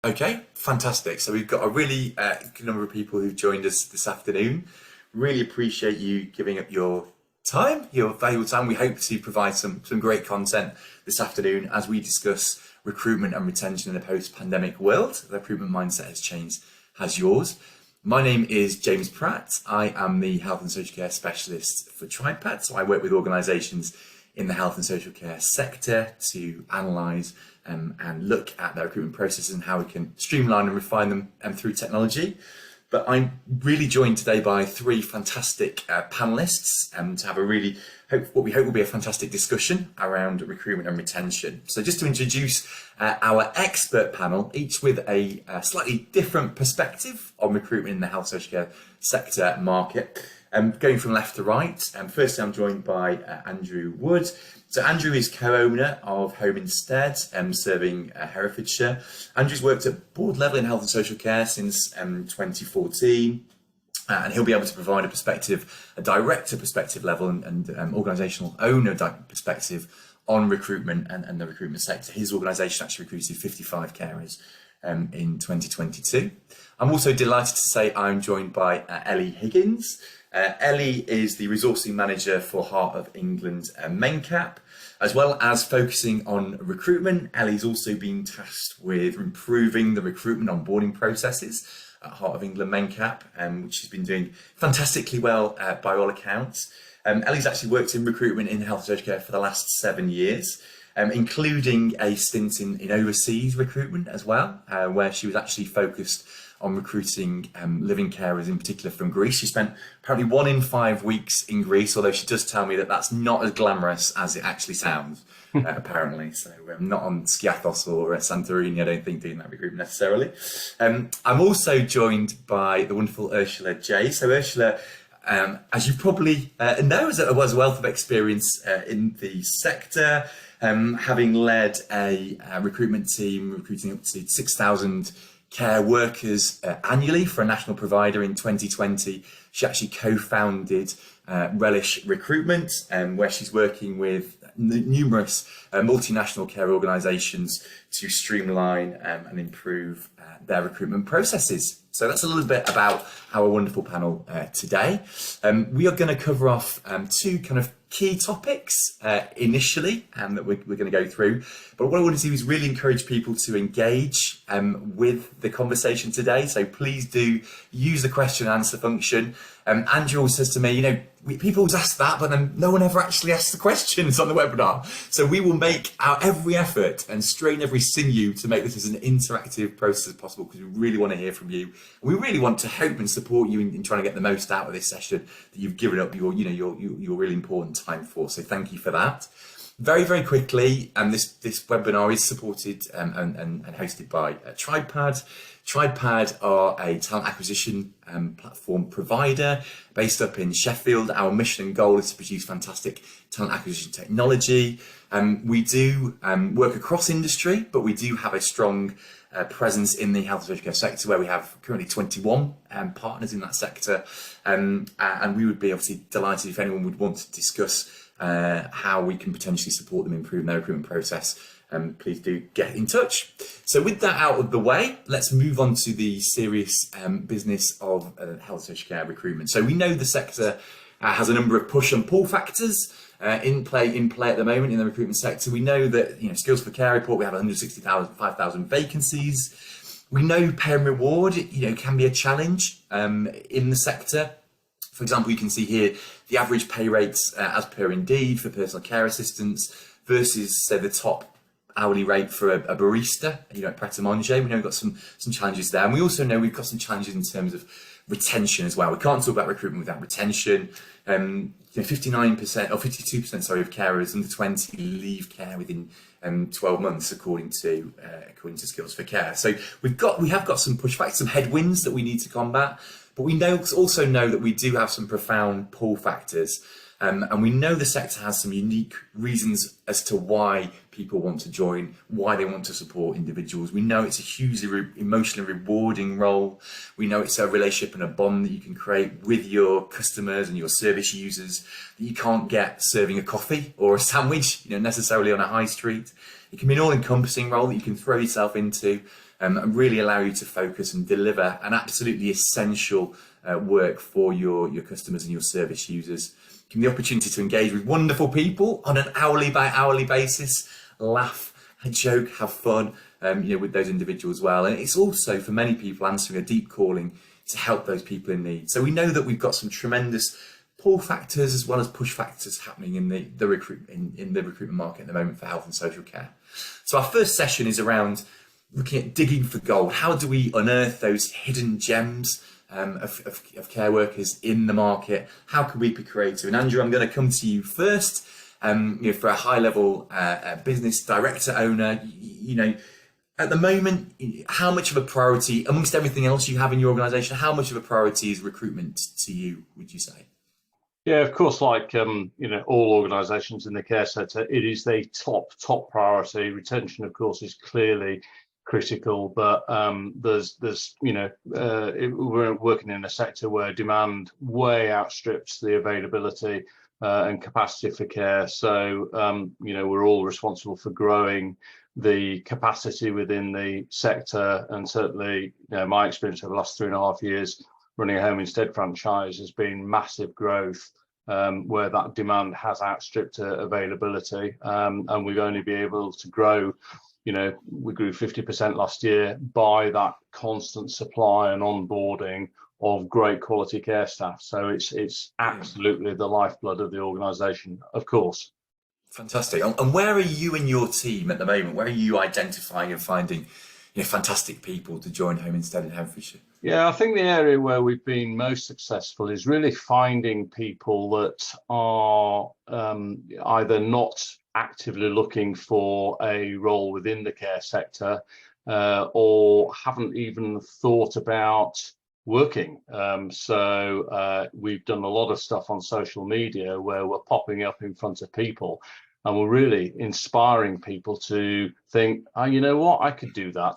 Okay, fantastic. So we've got a really good number of people who've joined us this afternoon. Really appreciate you giving up your time, your valuable time. We hope to provide some great content this afternoon as we discuss recruitment and retention in a post-pandemic world. The recruitment mindset has changed, has yours. My name is James Pratt. I am the Health and Social Care Specialist for TribePad. So I work with organisations in the health and social care sector to analyse and look at their recruitment processes and how we can streamline and refine them through technology. But I'm really joined today by three fantastic panelists to have a really what we hope will be a fantastic discussion around recruitment and retention. So just to introduce our expert panel, each with a slightly different perspective on recruitment in the health social care sector market. Going from left to right, firstly I'm joined by Andrew Wood. So Andrew is co-owner of Home Instead, serving Herefordshire. Andrew's worked at board level in health and social care since 2014. And he'll be able to provide a perspective, a director perspective level and organisational owner perspective on recruitment and the recruitment sector. His organisation actually recruited 55 carers in 2022. I'm also delighted to say I'm joined by Ellie Higgins. Ellie is the resourcing manager for Heart of England MenCap. As well as focusing on recruitment, Ellie's also been tasked with improving the recruitment onboarding processes at Heart of England MenCap, which has been doing fantastically well by all accounts. Ellie's actually worked in recruitment in health and social care for the last 7 years, including a stint in overseas recruitment as well, where she was actually focused on recruiting living carers in particular from Greece. She spent apparently 1 in 5 weeks in Greece, although she does tell me that that's not as glamorous as it actually sounds, apparently. So not on Skiathos or Santorini, I don't think, doing that recruitment necessarily. I'm also joined by the wonderful Ursula Jayes. So Ursula, as you probably know, has a wealth of experience in the sector, having led a recruitment team recruiting up to 6,000 care workers annually for a national provider in 2020. She actually co-founded Relish Recruitment, where she's working with numerous multinational care organisations to streamline and improve their recruitment processes. So that's a little bit about our wonderful panel today. We are going to cover off two kind of key topics initially that we're going to go through. But what I want to do is really encourage people to engage with the conversation today. So please do use the question and answer function. Andrew always says to me, people always ask that, but then no one ever actually asks the questions on the webinar. So we will make our every effort and strain every sinew to make this as an interactive process as possible, because we really want to hear from you. We really want to hope and support you in trying to get the most out of this session that you've given up your really important time for. So thank you for that. Very, very quickly, this webinar is supported and hosted by TribePad. TribePad are a talent acquisition platform provider based up in Sheffield. Our mission and goal is to produce fantastic talent acquisition technology. We do work across industry, but we do have a strong presence in the health and social care sector, where we have currently 21 partners in that sector. And we would be obviously delighted if anyone would want to discuss how we can potentially support them improve their recruitment process. Please do get in touch. So with that out of the way, let's move on to the serious business of health and social care recruitment. So we know the sector has a number of push and pull factors in play at the moment in the recruitment sector. We know that Skills for Care report, we have 165,000 vacancies. We know pay and reward can be a challenge in the sector. For example, you can see here the average pay rates as per Indeed for personal care assistants versus, say, the top hourly rate for a barista, at Pret a Manger. We know we've got some challenges there. And we also know we've got some challenges in terms of retention as well. We can't talk about recruitment without retention. 59% or 52%, of carers under 20 leave care within 12 months, according to Skills for Care. So we have got some push factors, some headwinds that we need to combat. But we also know that we do have some profound pull factors. And we know the sector has some unique reasons as to why people want to join, why they want to support individuals. We know it's a hugely emotionally rewarding role. We know it's a relationship and a bond that you can create with your customers and your service users that you can't get serving a coffee or a sandwich, necessarily on a high street. It can be an all-encompassing role that you can throw yourself into. and really allow you to focus and deliver an absolutely essential work for your customers and your service users. Give them the opportunity to engage with wonderful people on an hourly by hourly basis, laugh, joke, have fun, with those individuals as well. And it's also, for many people, answering a deep calling to help those people in need. So we know that we've got some tremendous pull factors as well as push factors happening in the recruitment market at the moment for health and social care. So our first session is around looking at digging for gold. How do we unearth those hidden gems of care workers in the market? How can we be creative? And Andrew, I'm going to come to you first. For a high-level business director, owner, at the moment, how much of a priority, amongst everything else you have in your organisation, how much of a priority is recruitment to you, would you say? Yeah, of course, like, all organisations in the care sector, it is the top priority. Retention, of course, is clearly critical, but we're working in a sector where demand way outstrips the availability and capacity for care. So, we're all responsible for growing the capacity within the sector. And certainly, my experience over the last 3.5 years running a home instead franchise has been massive growth, where that demand has outstripped availability. And we've only been able to grow, we grew 50% last year by that constant supply and onboarding of great quality care staff. So it's absolutely the lifeblood of the organisation, of course. Fantastic. And where are you and your team at the moment? Where are you identifying and finding fantastic people to join Home Instead in Herefordshire? Yeah, I think the area where we've been most successful is really finding people that are either not actively looking for a role within the care sector or haven't even thought about working. So we've done a lot of stuff on social media where we're popping up in front of people and we're really inspiring people to think, oh, you know what, I could do that.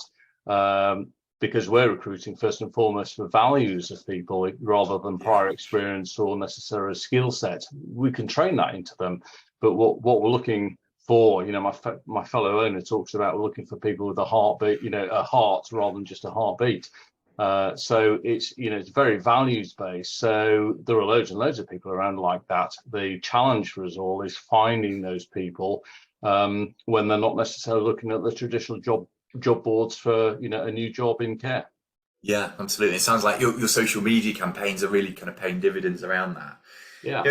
Because we're recruiting first and foremost for values of people rather than prior experience or necessarily skill set. We can train that into them, but what we're looking for, my fellow owner talks about, we're looking for people with a heartbeat, a heart rather than just a heartbeat. So it's very values based. So there are loads and loads of people around like that. The challenge for us all is finding those people when they're not necessarily looking at the traditional job boards for a new job in care. Yeah, absolutely. It sounds like your social media campaigns are really kind of paying dividends around that. Yeah.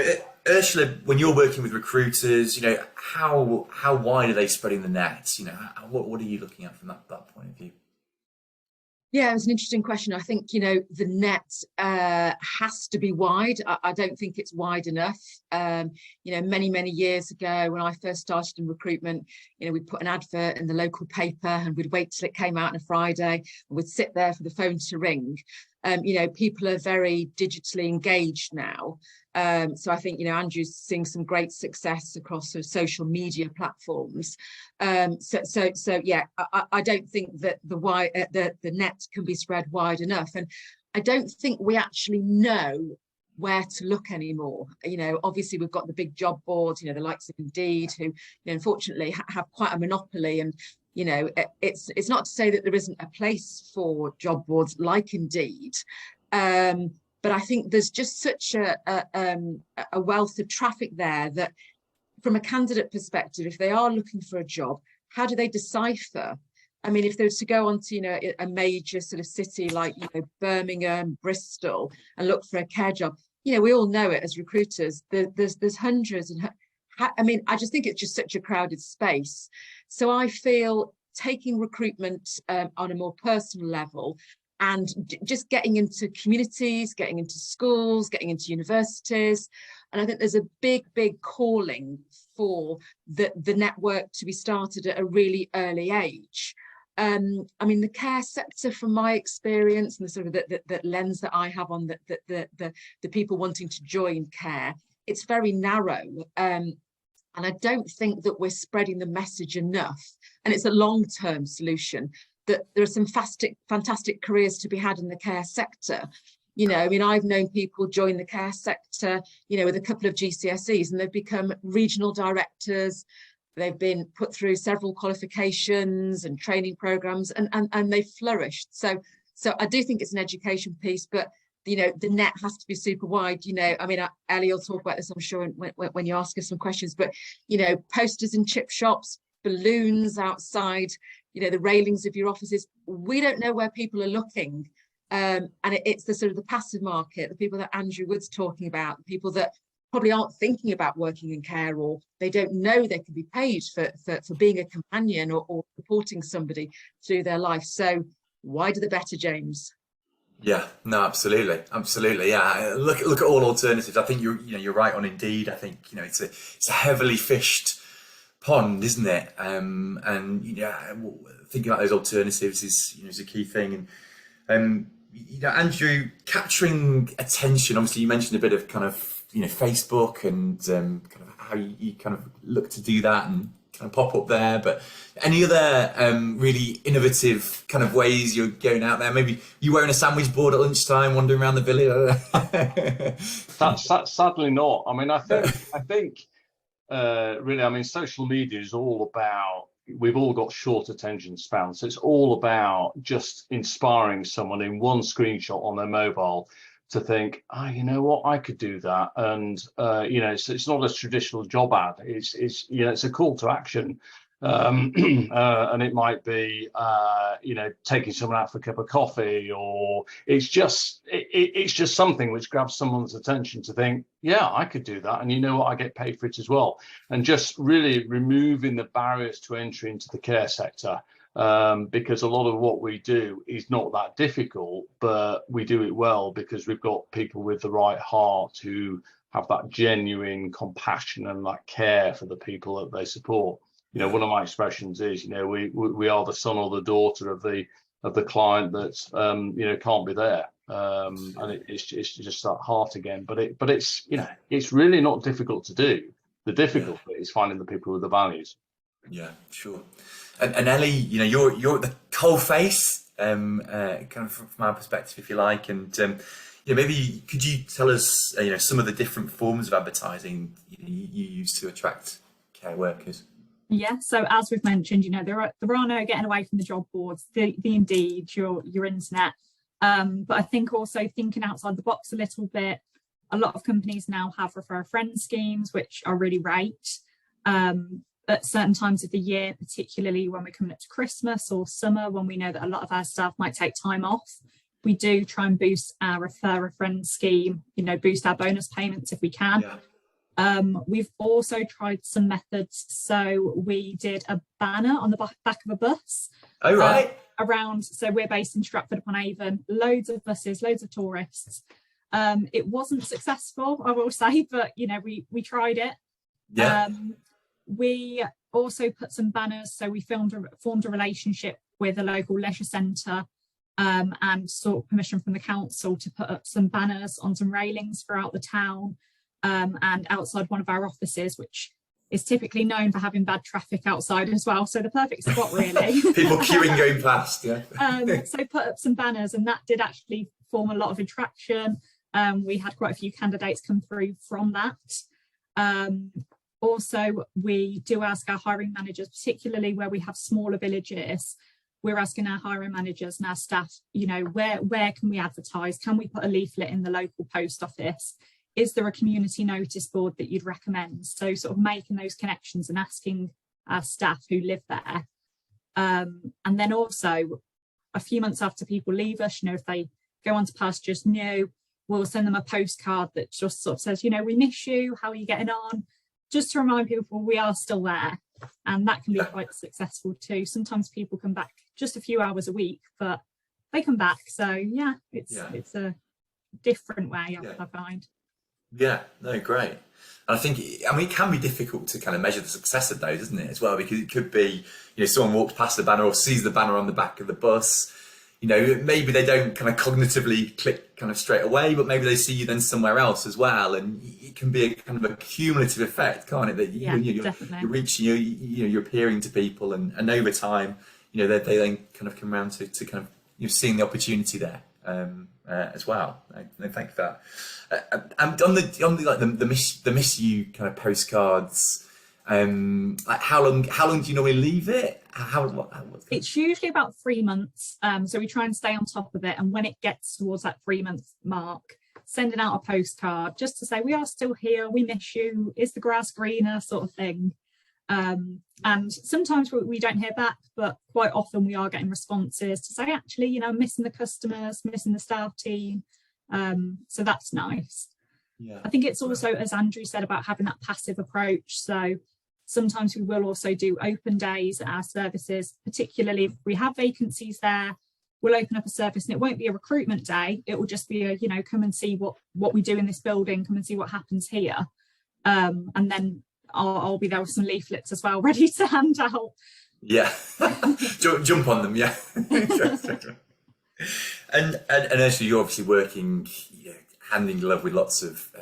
Ursula, when you're working with recruiters, how wide are they spreading the net? What are you looking at from that point of view? Yeah, it's an interesting question. I think, the net has to be wide. I don't think it's wide enough. Many years ago when I first started in recruitment, we'd put an advert in the local paper and we'd wait till it came out on a Friday and we'd sit there for the phone to ring. People are very digitally engaged now. So I think, Andrew's seeing some great success across sort of social media platforms. So yeah, I don't think that the net can be spread wide enough. And I don't think we actually know where to look anymore. Obviously we've got the big job boards, the likes of Indeed, who, unfortunately have quite a monopoly. And it's not to say that there isn't a place for job boards like Indeed, but I think there's just such a wealth of traffic there that from a candidate perspective, if they are looking for a job, how do they decipher? I mean, if they were to go on to, a major sort of city like, Birmingham, Bristol, and look for a care job, we all know it as recruiters, there's hundreds. And I just think it's just such a crowded space. So I feel taking recruitment on a more personal level and just getting into communities, getting into schools, getting into universities. And I think there's a big calling for the network to be started at a really early age. The care sector, from my experience and the sort of the lens that I have on the people wanting to join care, it's very narrow. And I don't think that we're spreading the message enough. And it's a long-term solution that there are some fantastic careers to be had in the care sector. I've known people join the care sector, with a couple of GCSEs and they've become regional directors, they've been put through several qualifications and training programs, and they've flourished. So I do think it's an education piece, but the net has to be super wide. I mean, Ellie will talk about this, I'm sure, when you ask us some questions, but posters in chip shops, balloons outside, the railings of your offices. We don't know where people are looking. And it's the sort of the passive market, the people that Andrew Wood's talking about, the people that probably aren't thinking about working in care, or they don't know they can be paid for being a companion or supporting somebody through their life. So wider the better, James. Yeah, no, absolutely. Yeah, look at all alternatives. I think you're right on Indeed. I think it's a heavily fished pond, isn't it? And thinking about those alternatives is a key thing. And Andrew, capturing attention. Obviously, you mentioned a bit of kind of Facebook and kind of how you kind of look to do that and kind of pop up there. But any other really innovative kind of ways you're going out there? Maybe you wearing a sandwich board at lunchtime, wandering around the village. That's sadly not. I mean, I think really, I mean, social media is all about. We've all got short attention spans, so it's all about just inspiring someone in one screenshot on their mobile to think, you know what, I could do that. And it's not a traditional job ad. It's a call to action, and it might be taking someone out for a cup of coffee, or it's just something which grabs someone's attention to think, yeah, I could do that, and you know what, I get paid for it as well. And just really removing the barriers to entry into the care sector. Because a lot of what we do is not that difficult, but we do it well because we've got people with the right heart who have that genuine compassion and that care for the people that they support. One of my expressions is, we are the son or the daughter of the client that can't be there, and it's just that heart again. But it's really not difficult to do. The difficult bit is finding the people with the values. Yeah, sure. And Ellie, you're the coal face, kind of from our perspective, if you like, and maybe could you tell us, some of the different forms of advertising you use to attract care workers? Yeah, so as we've mentioned, there are no getting away from the job boards, the Indeed, your internet, but I think also thinking outside the box a little bit. A lot of companies now have refer a friend schemes, which are really great. At certain times of the year, particularly when we're coming up to Christmas or summer, when we know that a lot of our staff might take time off, we do try and boost our refer a friend scheme, boost our bonus payments if we can. Yeah. We've also tried some methods. So we did a banner on the back of a bus. Oh, right. Around, so we're based in Stratford-upon-Avon, loads of buses, loads of tourists. It wasn't successful, I will say, but, we tried it. Yeah. We also put some banners, so we formed a relationship with a local leisure centre and sought permission from the council to put up some banners on some railings throughout the town and outside one of our offices, which is typically known for having bad traffic outside as well. So the perfect spot, really. People queuing going past, yeah. So put up some banners, and that did actually form a lot of attraction. We had quite a few candidates come through from that. Also, we do ask our hiring managers, particularly where we have smaller villages, we're asking our hiring managers and our staff, where can we advertise? Can we put a leaflet in the local post office? Is there a community notice board that you'd recommend? So sort of making those connections and asking our staff who live there. And then also, a few months after people leave us, if they go on to pastures new, we'll send them a postcard that just sort of says, we miss you, how are you getting on? Just to remind people we are still there, and that can be quite successful too. Sometimes people come back just a few hours a week, but they come back. So yeah, it's a different way, I find. Yeah, no, great. And I think, it can be difficult to kind of measure the success of those, isn't it, as well? Because it could be, someone walks past the banner or sees the banner on the back of the bus. Maybe they don't kind of cognitively click kind of straight away, but maybe they see you then somewhere else as well. And it can be a kind of a cumulative effect, can't it? That you're reaching, you're appearing to people, and over time, they then kind of come around to kind of seeing the opportunity there as well. No, thank you for that. And on the miss you kind of postcards, Like how long do you normally leave it? It's usually about 3 months. So we try and stay on top of it. And when it gets towards that 3-month mark, sending out a postcard just to say, we are still here, we miss you, is the grass greener, sort of thing. And sometimes we don't hear back, but quite often we are getting responses to say, actually, you know, missing the customers, missing the staff team. So that's nice. Yeah. I think it's also, as Andrew said, about having that passive approach. So sometimes we will also do open days at our services, particularly if we have vacancies there. We'll open up a service and it won't be a recruitment day. It will just be a, you know, come and see what we do in this building, come and see what happens here. And then I'll be there with some leaflets as well, ready to hand out. Yeah, jump on them, yeah. and actually, you're obviously working, you know, hand in glove with lots of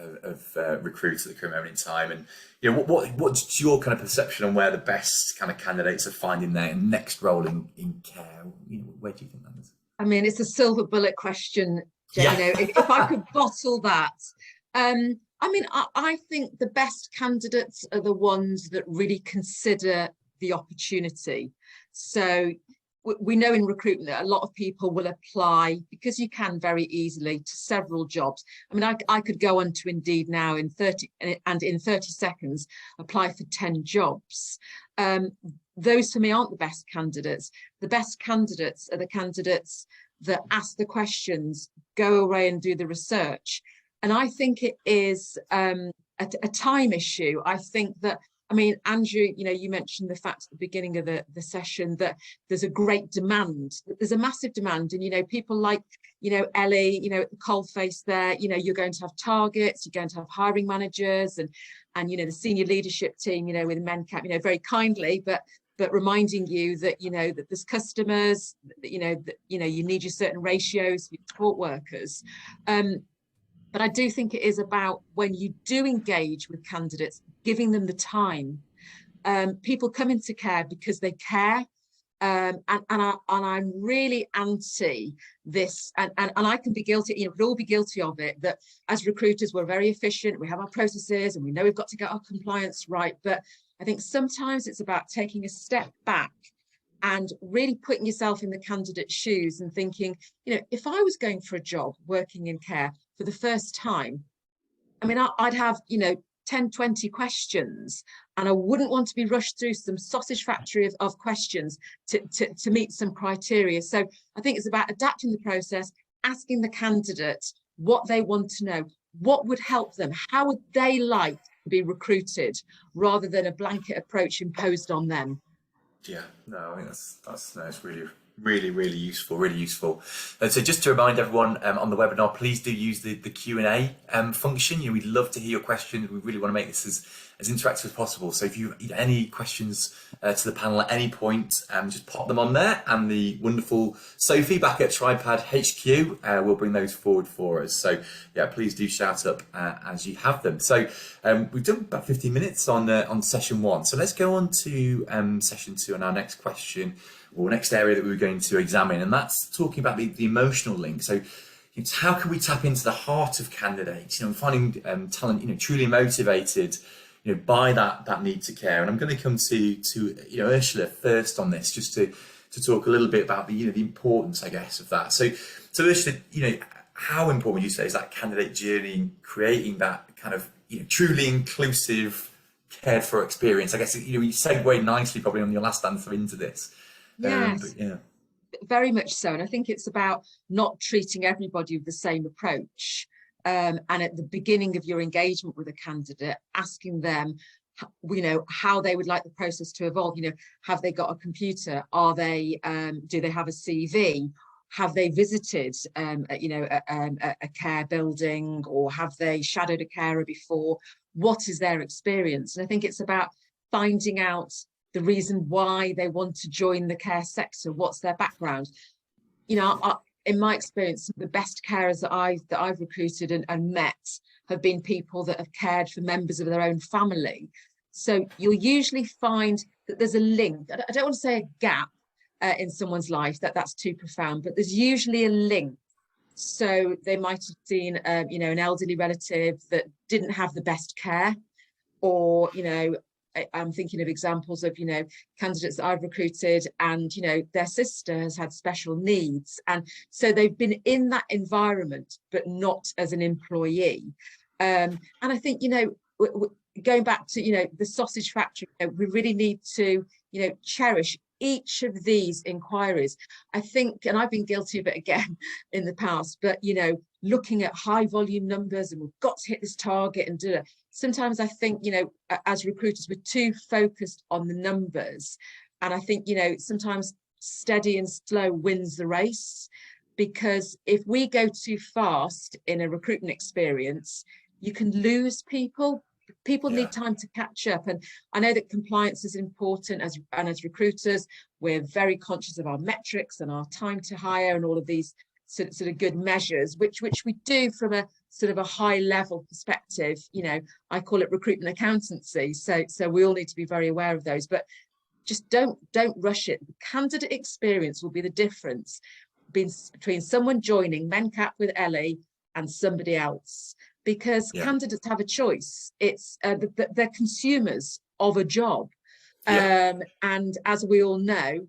recruiters at the current moment in time. And you know, what's your kind of perception on where the best kind of candidates are finding their next role in care? You know, where do you think that is? I mean, it's a silver bullet question, Jay. Yeah. You know, if I could bottle that. I mean, I think the best candidates are the ones that really consider the opportunity. So we know in recruitment that a lot of people will apply, because you can very easily, to several jobs. I mean, I could go on to Indeed now in 30 seconds apply for 10 jobs. Those for me aren't the best candidates. The best candidates are the candidates that ask the questions, go away and do the research. And I think it is a time issue. I think that, I mean, Andrew, you know, you mentioned the fact at the beginning of the session that there's a great demand. There's a massive demand. And, you know, people like, you know, Ellie, you know, at the coalface there, you know, you're going to have targets, you're going to have hiring managers and you know, the senior leadership team, you know, with MenCap, you know, very kindly, but reminding you that, you know, that there's customers, that, you know, you need your certain ratios for your support workers. But I do think it is about, when you do engage with candidates, giving them the time. People come into care because they care. And I'm really anti this, and I can be guilty, you know, we'll all be guilty of it, that as recruiters, we're very efficient, we have our processes and we know we've got to get our compliance right. But I think sometimes it's about taking a step back and really putting yourself in the candidate's shoes and thinking, you know, if I was going for a job working in care for the first time, I mean, I'd have, you know, 10, 20 questions, and I wouldn't want to be rushed through some sausage factory of questions to meet some criteria. So I think it's about adapting the process, asking the candidate what they want to know, what would help them, how would they like to be recruited, rather than a blanket approach imposed on them. Yeah, no, I think that's really useful, really useful. And so just to remind everyone on the webinar, please do use the Q&A function. You know, we'd love to hear your questions. We really want to make this as interactive as possible. So if you have any questions to the panel at any point, just pop them on there, and the wonderful Sophie back at Tripad HQ will bring those forward for us. So yeah, please do shout up as you have them. So we've done about 15 minutes on session 1. So let's go on to session 2 and our next question, or next area that we were going to examine, and that's talking about the emotional link. So it's how can we tap into the heart of candidates, you know, finding talent, you know, truly motivated, you know, by that need to care. And I'm going to come to you know, Ursula first on this, just to talk a little bit about the, you know, the importance, I guess, of that. So Ursula, you know, how important would you say is that candidate journey in creating that kind of, you know, truly inclusive, cared for experience? I guess, you know, you segued nicely probably on your last answer into this. Yes, yeah, very much so. And I think it's about not treating everybody with the same approach. And at the beginning of your engagement with a candidate, asking them, you know, how they would like the process to evolve. You know, have they got a computer? Are they, do they have a CV? Have they visited, you know, a care building, or have they shadowed a carer before? What is their experience? And I think it's about finding out the reason why they want to join the care sector. What's their background? You know, in my experience, the best carers that I've recruited and met have been people that have cared for members of their own family. So you'll usually find that there's a link. I don't want to say a gap in someone's life, that's too profound, but there's usually a link. So they might have seen, you know, an elderly relative that didn't have the best care, or, you know, I'm thinking of examples of, you know, candidates that I've recruited and, you know, their sister has had special needs. And so they've been in that environment, but not as an employee. And I think, you know, going back to, you know, the sausage factory, you know, we really need to, you know, cherish each of these inquiries. I think, and I've been guilty of it again in the past, but, you know, looking at high volume numbers and we've got to hit this target and do it. Sometimes I think, you know, as recruiters, we're too focused on the numbers. And I think, you know, sometimes steady and slow wins the race, because if we go too fast in a recruitment experience, you can lose people. People need time to catch up. And I know that compliance is important, as recruiters, we're very conscious of our metrics and our time to hire and all of these sort of good measures, which we do from a sort of a high level perspective. You know, I call it recruitment accountancy. So we all need to be very aware of those, but just don't rush it. The candidate experience will be the difference between someone joining MenCap with Ellie and somebody else. Because candidates have a choice. It's they're consumers of a job. And as we all know,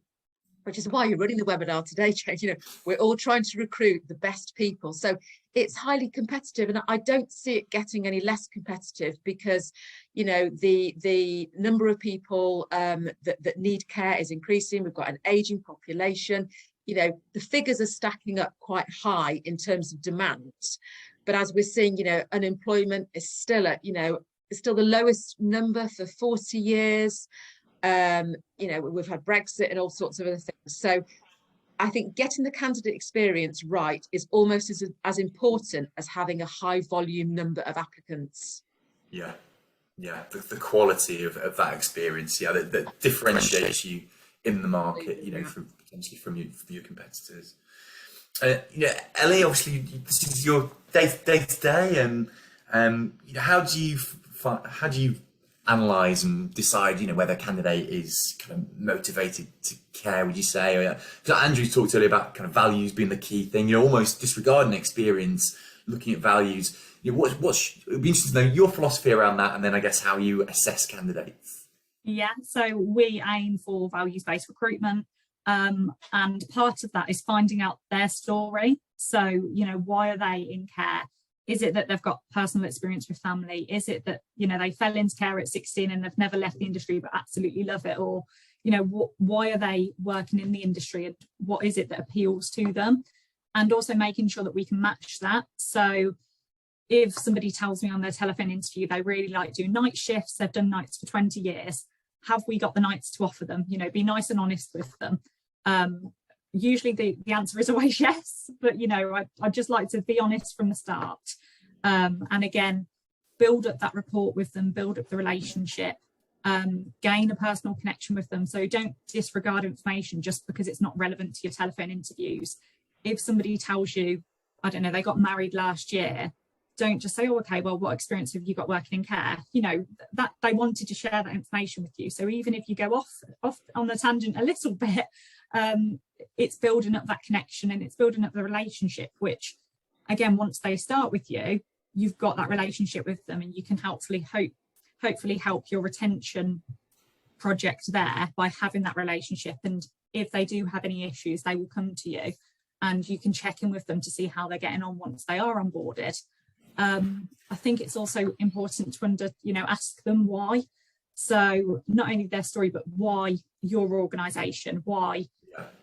which is why you're running the webinar today, Jane, you know, we're all trying to recruit the best people. So it's highly competitive, and I don't see it getting any less competitive, because, you know, the number of people that need care is increasing. We've got an aging population. You know, the figures are stacking up quite high in terms of demand. But as we're seeing, you know, unemployment is still at, you know, it's still the lowest number for 40 years. You know, we've had Brexit and all sorts of other things. So I think getting the candidate experience right is almost as important as having a high volume number of applicants. Yeah, the quality of that experience, that differentiates you in the market, you know, potentially from your competitors. Ellie, obviously this is your day to day, and you know, how do you analyze and decide, you know, whether a candidate is kind of motivated to care, would you say? Or, Andrew talked earlier about kind of values being the key thing, you know, almost disregarding experience, looking at values. You know, it'd be interesting to know your philosophy around that, and then I guess how you assess candidates. Yeah, so we aim for values-based recruitment. And part of that is finding out their story. So, you know, why are they in care? Is it that they've got personal experience with family? Is it that, you know, they fell into care at 16 and they've never left the industry but absolutely love it? Or, you know, why are they working in the industry, and what is it that appeals to them? And also making sure that we can match that. So if somebody tells me on their telephone interview they really like doing night shifts, they've done nights for 20 years, have we got the nights to offer them? You know, be nice and honest with them. Usually the answer is always yes, but, you know, I'd just like to be honest from the start. And again, build up that rapport with them, build up the relationship, gain a personal connection with them. So don't disregard information just because it's not relevant to your telephone interviews. If somebody tells you, I don't know, they got married last year, don't just say, oh, okay, well, what experience have you got working in care? You know, that they wanted to share that information with you. So even if you go off on the tangent a little bit, it's building up that connection and it's building up the relationship, which, again, once they start with you, you've got that relationship with them, and you can hopefully help your retention project there by having that relationship. And if they do have any issues, they will come to you and you can check in with them to see how they're getting on once they are onboarded. I think it's also important to ask them why. So not only their story, but why your organisation, why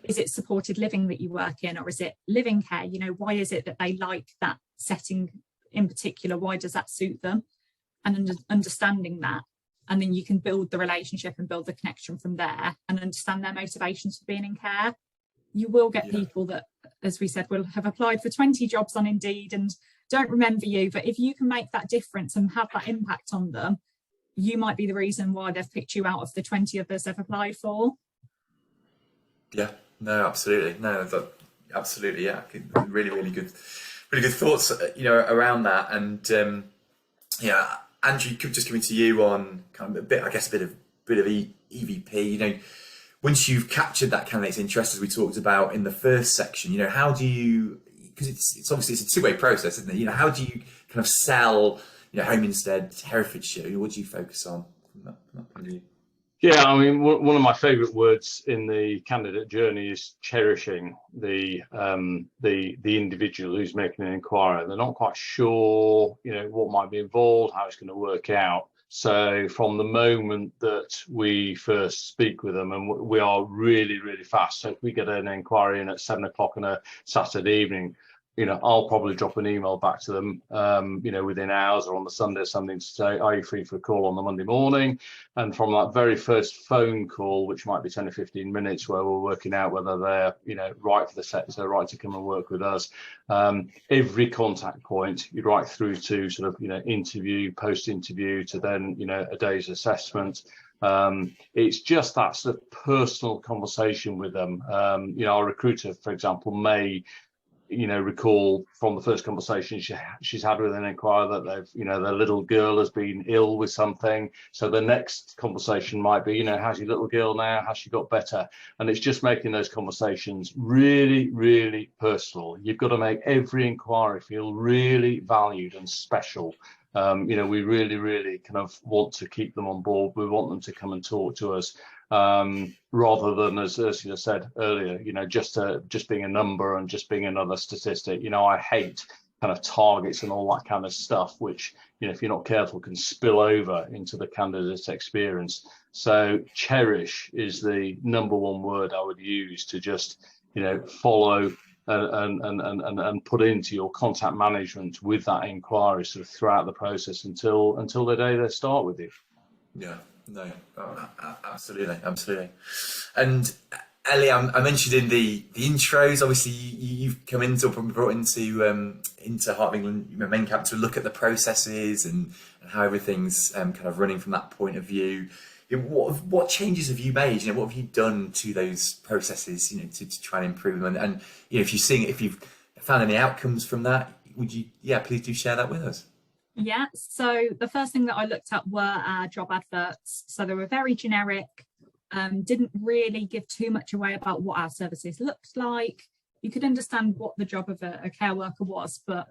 is it supported living that you work in, or is it living care? You know, why is it that they like that setting in particular? Why does that suit them? And understanding that, and then you can build the relationship and build the connection from there and understand their motivations for being in care. You will get people that, as we said, will have applied for 20 jobs on Indeed and don't remember you, but if you can make that difference and have that impact on them, you might be the reason why they've picked you out of the 20 others they've applied for. Yeah, no, absolutely. No, absolutely. Yeah. Really, really good thoughts, around that. And, Andrew, just coming to you on kind of a bit of EVP, you know, once you've captured that candidate's interest, as we talked about in the first section, you know, how do you, because it's obviously it's a two-way process, isn't it? You know, how do you kind of sell, you know, Home Instead Herefordshire? What do you focus on? from that point of view? Yeah, I mean, one of my favourite words in the candidate journey is cherishing the individual who's making an inquiry. They're not quite sure, what might be involved, how it's going to work out. So from the moment that we first speak with them, and we are really, really fast. So if we get an inquiry in at 7 o'clock on a Saturday evening, I'll probably drop an email back to them, within hours, or on the Sunday or something, to say, are you free for a call on the Monday morning? And from that very first phone call, which might be 10 or 15 minutes, where we're working out whether they're, right for the sector, right to come and work with us, every contact point, you right through to sort of, interview, post-interview, to then, a day's assessment. It's just that sort of personal conversation with them. Our recruiter, for example, may recall from the first conversation she's had with an inquirer that they've, their little girl has been ill with something. So the next conversation might be, how's your little girl now? Has she got better? And it's just making those conversations really, really personal. You've got to make every inquiry feel really valued and special. We really, really kind of want to keep them on board. We want them to come and talk to us, rather than, as Ursula said earlier, just being a number and just being another statistic. I hate kind of targets and all that kind of stuff, which, if you're not careful, can spill over into the candidate's experience. So cherish is the number one word I would use to just, follow and put into your contact management with that inquiry sort of throughout the process until the day they start with you. Yeah, no, absolutely. And Ellie, I mentioned in the intros, obviously you've come into, or brought into Heart of England MenCap to look at the processes and how everything's kind of running from that point of view. What changes have you made? What have you done to those processes? To try and improve them. And if you've found any outcomes from that, would you? Yeah, please do share that with us. Yeah. So the first thing that I looked at were our job adverts. So they were very generic. Didn't really give too much away about what our services looked like. You could understand what the job of a care worker was, but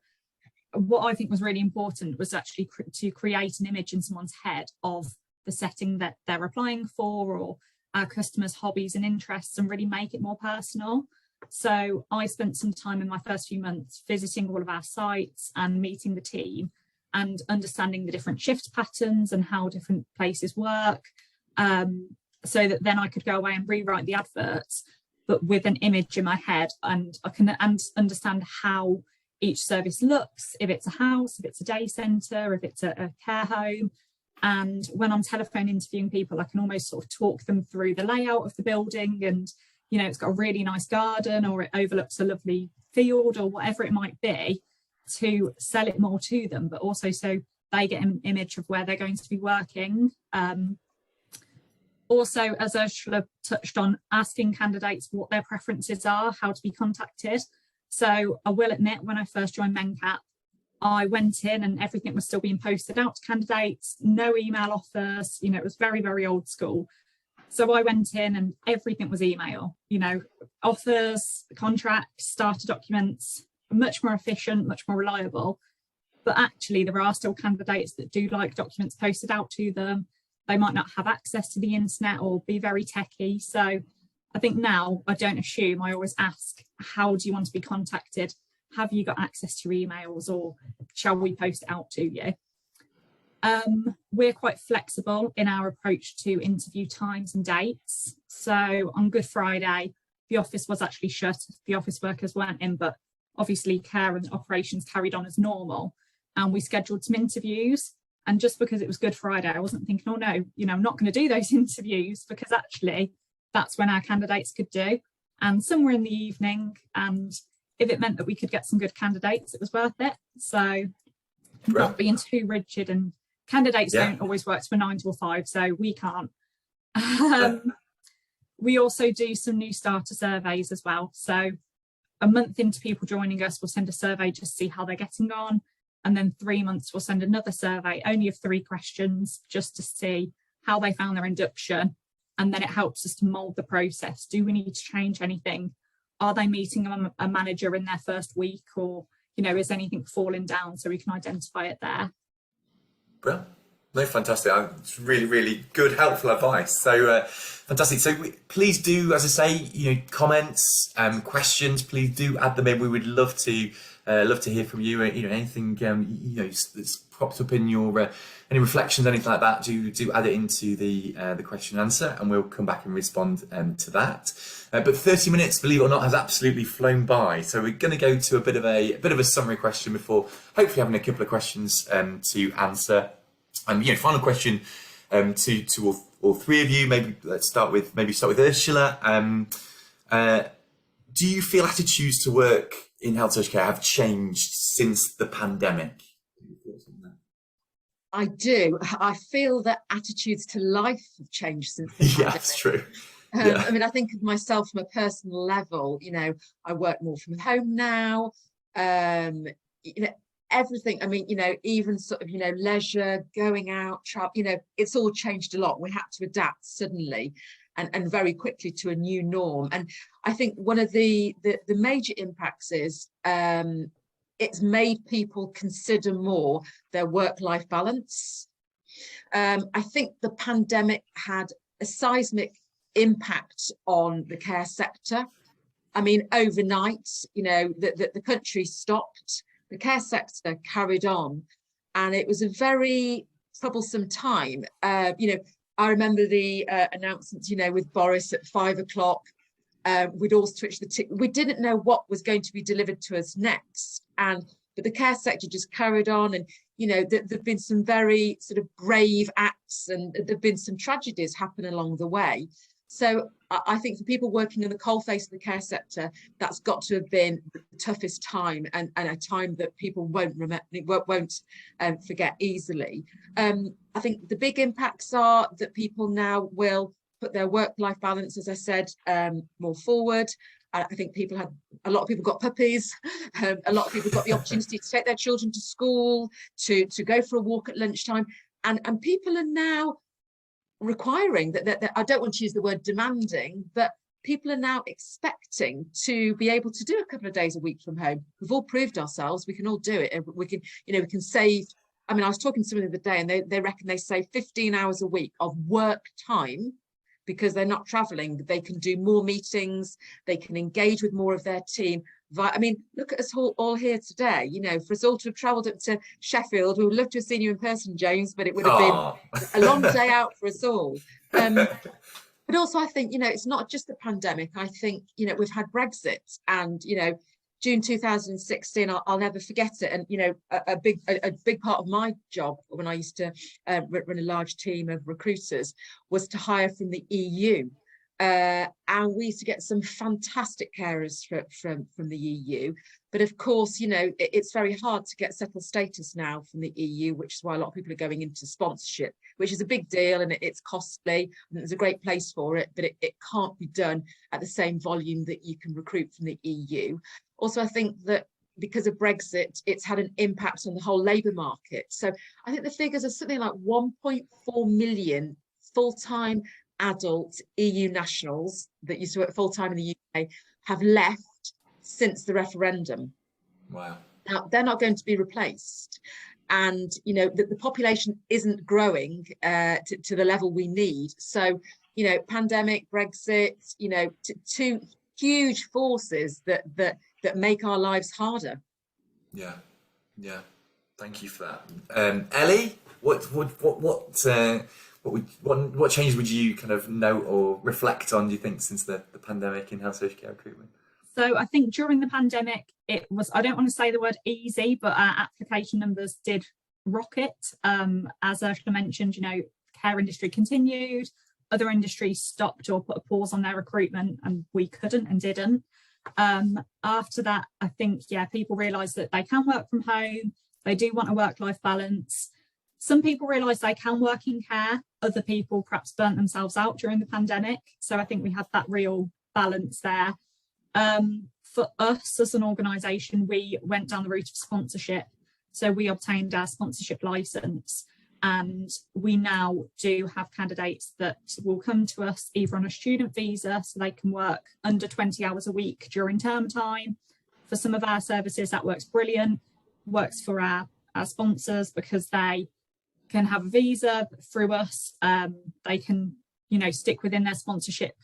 what I think was really important was actually to create an image in someone's head of the setting that they're applying for, or our customers' hobbies and interests, and really make it more personal. So I spent some time in my first few months visiting all of our sites and meeting the team and understanding the different shift patterns and how different places work, so that then I could go away and rewrite the adverts, but with an image in my head, and I can understand how each service looks, if it's a house, if it's a day centre, if it's a care home. And when I'm telephone interviewing people, I can almost sort of talk them through the layout of the building, and it's got a really nice garden, or it overlooks a lovely field, or whatever it might be, to sell it more to them, but also so they get an image of where they're going to be working. Also, as Ursula touched on, asking candidates what their preferences are, how to be contacted. So I will admit, when I first joined MenCap, I went in and everything was still being posted out to candidates, no email offers, it was very, very old school. So I went in and everything was email, offers, contracts, starter documents, much more efficient, much more reliable. But actually there are still candidates that do like documents posted out to them. They might not have access to the internet or be very techie. So I think now I don't assume, I always ask, how do you want to be contacted? Have you got access to your emails, or shall we post it out to you? We're quite flexible in our approach to interview times and dates. So on Good Friday, the office was actually shut. The office workers weren't in, but obviously care and operations carried on as normal. And we scheduled some interviews. And just because it was Good Friday, I wasn't thinking, oh no, I'm not going to do those interviews, because actually that's when our candidates could do. And some were in the evening, and if it meant that we could get some good candidates, it was worth it. So not being too rigid, and candidates don't always work to a 9 to a 5, so we can't. We also do some new starter surveys as well. So a month into people joining us, we'll send a survey just to see how they're getting on. And then 3 months, we'll send another survey, only of 3 questions, just to see how they found their induction. And then it helps us to mould the process. Do we need to change anything? Are they meeting a manager in their first week, or, is anything falling down, so we can identify it there? Well, No, fantastic. It's really, really good, helpful advice. So fantastic. So please do, as I say, comments, questions. Please do add them in. We would love to hear from you. Anything that's popped up in your any reflections, anything like that. Do add it into the question and answer, and we'll come back and respond to that. But 30 minutes, believe it or not, has absolutely flown by. So we're going to go to a bit of a summary question before hopefully having a couple of questions to answer. Final question to all three of you. Maybe let's start with Ursula. Do you feel attitudes to work in health social care have changed since the pandemic? I do. I feel that attitudes to life have changed since the pandemic. Yeah, that's true. Yeah. I mean, I think of myself from a personal level. I work more from home now. Everything. I mean, even sort of, leisure, going out, travel, it's all changed a lot. We had to adapt suddenly and very quickly to a new norm. And I think one of the major impacts is it's made people consider more their work-life balance. I think the pandemic had a seismic impact on the care sector. I mean, overnight, the country stopped. The care sector carried on, and it was a very troublesome time. I remember the announcements, with Boris at 5 o'clock. We'd all switched we didn't know what was going to be delivered to us next, but the care sector just carried on. And there've been some very sort of brave acts, and there've been some tragedies happen along the way. So I think for people working in the coalface of the care sector, that's got to have been the toughest time, and a time that people won't forget easily. I think the big impacts are that people now will put their work-life balance, as I said, more forward. I think a lot of people got puppies. A lot of people got the opportunity to take their children to school, to go for a walk at lunchtime, and people are now requiring that I don't want to use the word demanding, but people are now expecting to be able to do a couple of days a week from home. We've all proved ourselves. We can all do it. We can save. I mean, I was talking to someone the other day, and they reckon they save 15 hours a week of work time because they're not traveling. They can do more meetings. They can engage with more of their team. I mean, look at us all here today. For us all to have travelled up to Sheffield, we would love to have seen you in person, James, but it would have been a long day out for us all. But also, I think, it's not just the pandemic. I think, we've had Brexit, and, June 2016, I'll never forget it. And, a big part of my job when I used to run a large team of recruiters was to hire from the EU. And we used to get some fantastic carers from the EU. But of course, it's very hard to get settled status now from the EU, which is why a lot of people are going into sponsorship, which is a big deal, and it's costly, and there's a great place for it, but it can't be done at the same volume that you can recruit from the EU. Also, I think that because of Brexit, it's had an impact on the whole labour market. So I think the figures are something like 1.4 million full-time adult EU nationals that used to work full-time in the UK have left since the referendum. Wow. Now, they're not going to be replaced. And, the population isn't growing to the level we need. So, pandemic, Brexit, two huge forces that make our lives harder. Yeah. Thank you for that. Ellie, what changes would you kind of note or reflect on, do you think, since the pandemic in health social care recruitment? So I think during the pandemic, it was, I don't want to say the word easy, but our application numbers did rocket. As Ursula mentioned, care industry continued, other industries stopped or put a pause on their recruitment, and we couldn't and didn't. After that, I think, people realised that they can work from home, they do want a work-life balance. Some people realise they can work in care, other people perhaps burnt themselves out during the pandemic. So I think we had that real balance there. For us as an organisation, we went down the route of sponsorship. So we obtained our sponsorship licence, and we now do have candidates that will come to us either on a student visa, so they can work under 20 hours a week during term time. For some of our services, that works brilliant, works for our sponsors, because they can have a visa through us. They can, you know, stick within their sponsorship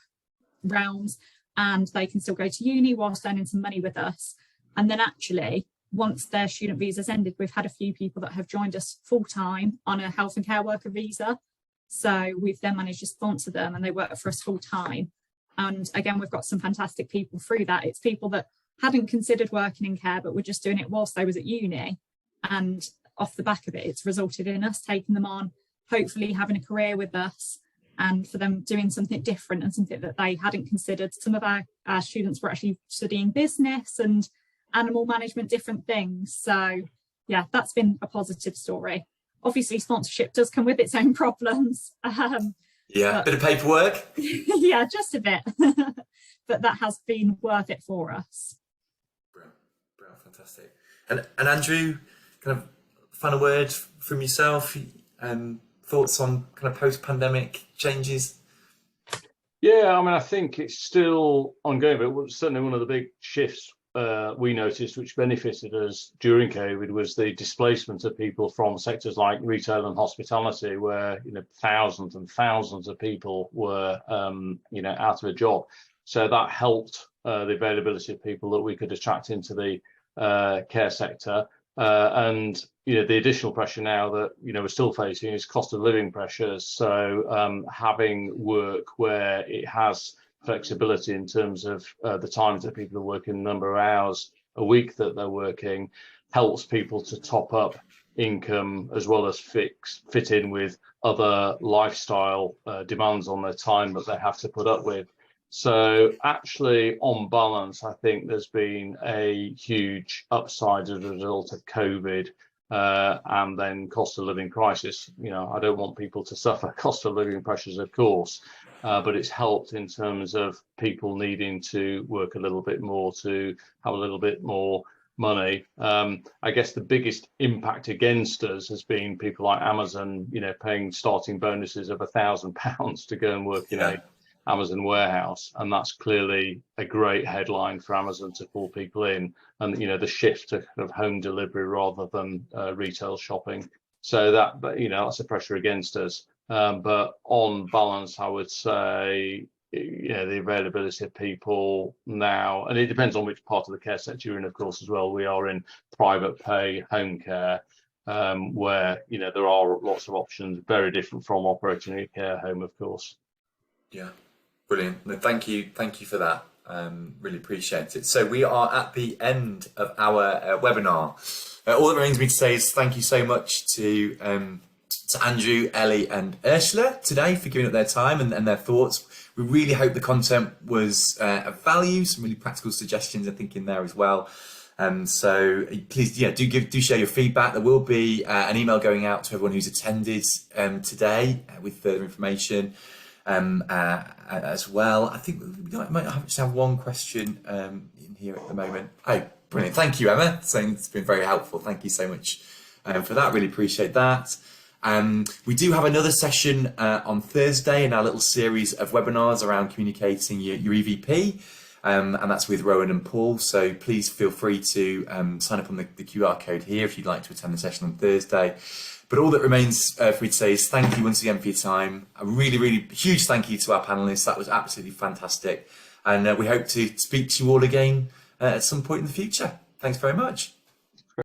realms, and they can still go to uni whilst earning some money with us. And then actually, once their student visa's ended, we've had a few people that have joined us full-time on a health and care worker visa. So we've then managed to sponsor them and they work for us full-time. And again, we've got some fantastic people through that. It's people that hadn't considered working in care, but were just doing it whilst they was at uni. And off the back of it, it's resulted in us taking them on, hopefully having a career with us, and for them doing something different and something that they hadn't considered. Some of our students were actually studying business and animal management, different things. So yeah, that's been a positive story. Obviously, sponsorship does come with its own problems. Yeah, bit of paperwork. Yeah, just a bit. But that has been worth it for us. Brilliant, fantastic. And Andrew, kind of final word from yourself, thoughts on kind of post-pandemic changes? Yeah, I mean, I think it's still ongoing, but certainly one of the big shifts we noticed, which benefited us during COVID, was the displacement of people from sectors like retail and hospitality, where, you know, thousands and thousands of people were, you know, out of a job. So that helped the availability of people that we could attract into the care sector. And, you know, the additional pressure now that, you know, we're still facing is cost of living pressures. So having work where it has flexibility in terms of the times that people are working, the number of hours a week that they're working, helps people to top up income as well as fit in with other lifestyle demands on their time that they have to put up with. So actually, on balance, I think there's been a huge upside as a result of COVID and then cost of living crisis. You know, I don't want people to suffer cost of living pressures, of course, but it's helped in terms of people needing to work a little bit more to have a little bit more money. I guess the biggest impact against us has been people like Amazon, you know, paying starting bonuses of £1,000 to go and work in a Amazon warehouse, and that's clearly a great headline for Amazon to pull people in, and, you know, the shift to kind of home delivery rather than retail shopping. So that, you know, that's a pressure against us. But on balance, I would say, you know, the availability of people now, and it depends on which part of the care sector you're in, of course, as well. We are in private pay home care, where, you know, there are lots of options, very different from operating a care home, of course. Yeah, brilliant. No, thank you for that. Really appreciate it. So we are at the end of our webinar. All that remains me to say is thank you so much to Andrew, Ellie and Ursula today for giving up their time and their thoughts. We really hope the content was of value, some really practical suggestions I think in there as well. So please, yeah, do share your feedback. There will be an email going out to everyone who's attended today with further information as well. I think we might just have one question in here at the moment. Oh, brilliant. Thank you, Emma. Saying it's been very helpful. Thank you so much for that. Really appreciate that. We do have another session on Thursday in our little series of webinars around communicating your EVP, and that's with Rowan and Paul. So please feel free to sign up on the QR code here if you'd like to attend the session on Thursday. But all that remains for me to say is thank you once again for your time. A really, really huge thank you to our panelists. That was absolutely fantastic. And we hope to speak to you all again at some point in the future. Thanks very much.